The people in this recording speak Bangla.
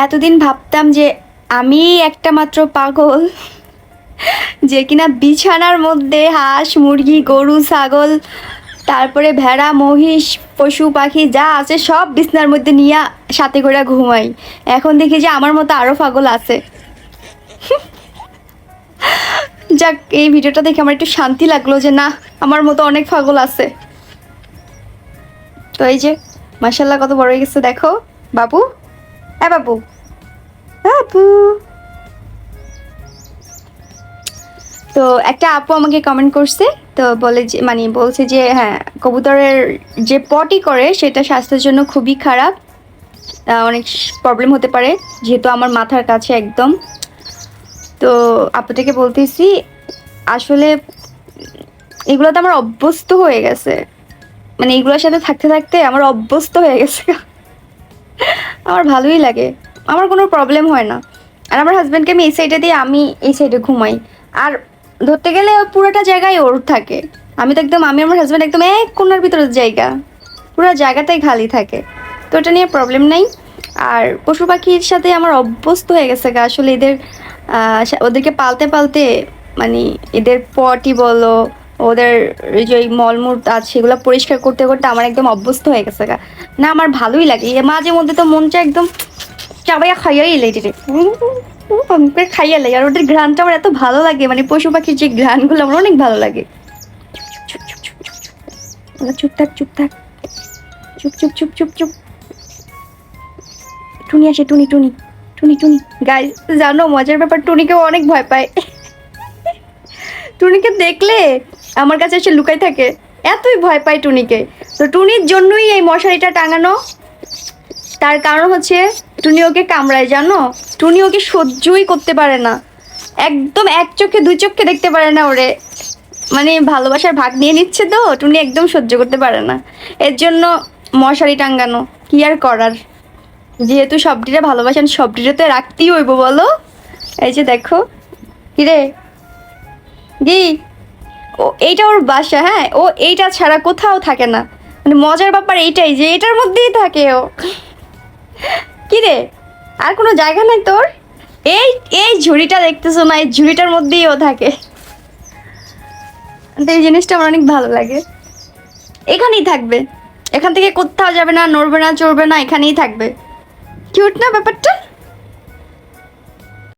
এতদিন ভাবতাম যে আমি একটা মাত্র পাগল, যে কিনা বিছানার মধ্যে হাঁস মুরগি গরু ছাগল তারপরে ভেড়া মহিষ পশু পাখি যা আছে সব বিছানার মধ্যে নিয়ে সাথে করে ঘুমাই। এখন দেখি যে আমার মতো আরও পাগল আছে। যাক, এই ভিডিওটা দেখে আমার একটু শান্তি লাগলো যে না, আমার মতো অনেক পাগল আছে। তো এই যে মাশাল্লাহ কত বড় হয়ে গেছে দেখো বাবু। হ্যাঁ বাবু, বাবু। তো একটা আপু আমাকে কমেন্ট করছে, তো বলে যে বলছে যে হ্যাঁ, কবুতরের যে পটি করে সেটা স্বাস্থ্যের জন্য খুবই খারাপ, অনেক প্রবলেম হতে পারে, যেহেতু আমার মাথার কাছে একদম। তো আপুটাকে বলতেছি আসলে এগুলো তো আমার অভ্যস্ত হয়ে গেছে, এগুলোর সাথে থাকতে থাকতে আমার অভ্যস্ত হয়ে গেছে। আমার ভালোই লাগে, আমার কোনো প্রবলেম হয় না। আর আমার হাজব্যান্ডকে আমি এই সাইডে দিয়ে আমি এই সাইডে ঘুমাই, আর ধরতে গেলে পুরোটা জায়গায় ওর থাকে। আমি তো একদম, আমি আমার হাজব্যান্ড একদম এক কোণার ভিতরের জায়গা, পুরো জায়গাটাই খালি থাকে। তো ওটা নিয়ে প্রবলেম নাই। আর পশু পাখির সাথে আমার অভ্যস্ত হয়ে গেছে গা আসলে। ওদেরকে পালতে পালতে এদের পটি বলো, ওদের যে মলমূত্র আছে সেগুলো পরিষ্কার করতে করতে আমার একদম অভ্যস্ত হয়ে গেছে গা। না, আমার ভালোই লাগে। মাঝে মধ্যে তো মনটা একদম চাবাইয়া খাইয়াই লেগে রে, খাইয়া লাগে। আর ওদের ঘ্রাণটা আমার এত ভালো লাগে, পশু পাখির যে ঘ্রাণগুলো আমার অনেক ভালো লাগে। চুপ থাক, চুপ থাক, চুপ চুপ চুপ চুপ চুপ। টুনি আসে, টুনি টুনি টুনি টুনি। গাইস জানো মজার ব্যাপার, টুনিকেও অনেক ভয় পায়। টুনিকে দেখলে আমার কাছে এসে লুকাই থাকে, এতই ভয় পায় টুনিকে। তো টুনির জন্যই এই মশারিটা টাঙানো। তার কারণ হচ্ছে টুনি ওকে কামড়ায়, জানো। টুনি ওকে সহ্যই করতে পারে না, একদম এক চোখে দুই চোখে দেখতে পারে না ওরে। ভালোবাসার ভাগ নিয়ে নিচ্ছে তো টুনি একদম সহ্য করতে পারে না। এর জন্য মশারি টাঙ্গানো, কি আর করার। যেহেতু সবটিরে ভালোবাসেন, সবটিরে তো রাখতেই হইব বলো। এই যে দেখো, কিরে গি, ও এইটা ওর বাসা। হ্যাঁ, ও এইটা ছাড়া কোথাও থাকে না। মজার ব্যাপার এইটাই যে এটার মধ্যেই থাকে ও। কিরে, আর কোনো জায়গা নাই তোর? এই এই ঝুড়িটা দেখতেছো না, এই ঝুড়িটার মধ্যেই ও থাকে। তো এই জিনিসটা আমার অনেক ভালো লাগে। এখানেই থাকবে, এখান থেকে কোথাও যাবে না, নড়বে না চড়বে না, এখানেই থাকবে। কিউট না ব্যাপারটা?